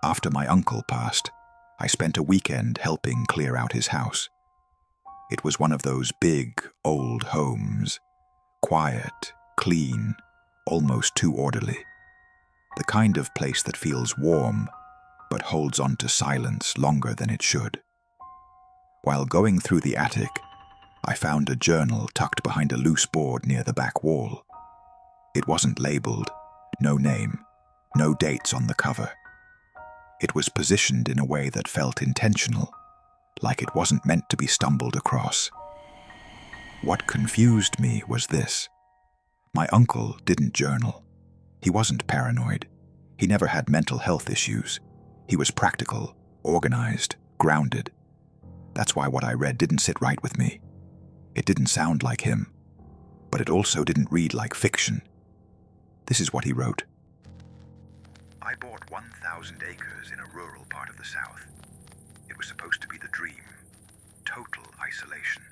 After my uncle passed, I spent a weekend helping clear out his house. It was one of those big, old homes. Quiet, clean, almost too orderly. The kind of place that feels warm, but holds on to silence longer than it should. While going through the attic, I found a journal tucked behind a loose board near the back wall. It wasn't labeled, no name, no dates on the cover. It was positioned in a way that felt intentional, like it wasn't meant to be stumbled across. What confused me was this. My uncle didn't journal. He wasn't paranoid. He never had mental health issues. He was practical, organized, grounded. That's why what I read didn't sit right with me. It didn't sound like him, but it also didn't read like fiction. This is what he wrote. I bought 1,000 acres in a rural part of the South. It was supposed to be the dream. Total isolation.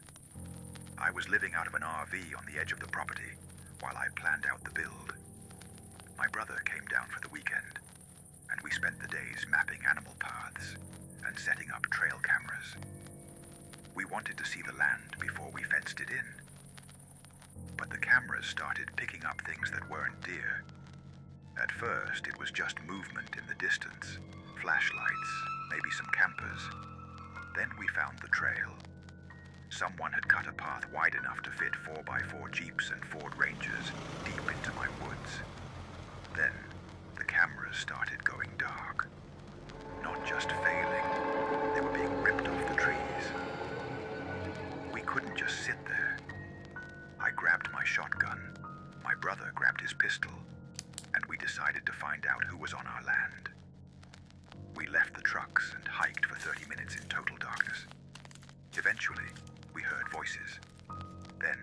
I was living out of an RV on the edge of the property while I planned out the build. My brother came down for the weekend, and we spent the days mapping animal paths and setting up trail cameras. We wanted to see the land before we fenced it in. But the cameras started picking up things that weren't deer. At first, it was just movement in the distance, flashlights, maybe some campers. Then we found the trail. Someone had cut a path wide enough to fit 4x4 Jeeps and Ford Rangers deep into my woods. Then, the cameras started going dark. Not just failing, they were being ripped off the trees. We couldn't just sit there. I grabbed my shotgun, my brother grabbed his pistol, and we decided to find out who was on our land. We left the trucks and hiked for 30 minutes in total darkness. Eventually, we heard voices. Then,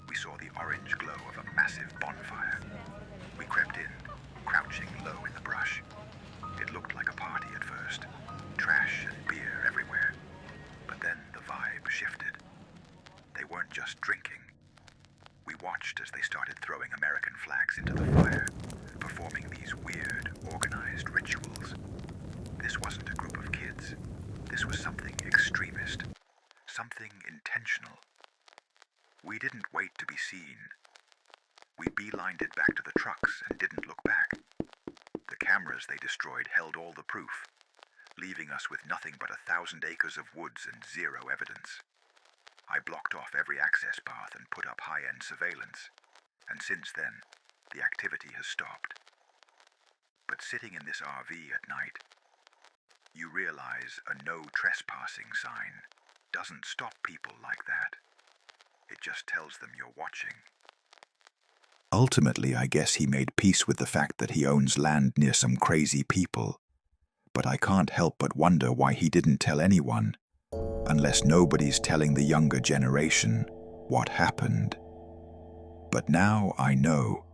we saw the orange glow of a massive bonfire. We crept in, crouching low in the brush. It looked like a party at first, trash and beer everywhere. But then the vibe shifted. They weren't just drinking. We watched as they started throwing American flags into the fire, performing these weird, organized rituals. This wasn't a group of kids. This was something extremist, something intentional. We didn't wait to be seen. We beelined it back to the trucks and didn't look back. The cameras they destroyed held all the proof, leaving us with nothing but 1,000 acres of woods and zero evidence. I blocked off every access path and put up high-end surveillance, and since then, the activity has stopped. But sitting in this RV at night, you realize a no trespassing sign doesn't stop people like that. It just tells them you're watching. Ultimately, I guess he made peace with the fact that he owns land near some crazy people. But I can't help but wonder why he didn't tell anyone, unless nobody's telling the younger generation what happened. But now I know.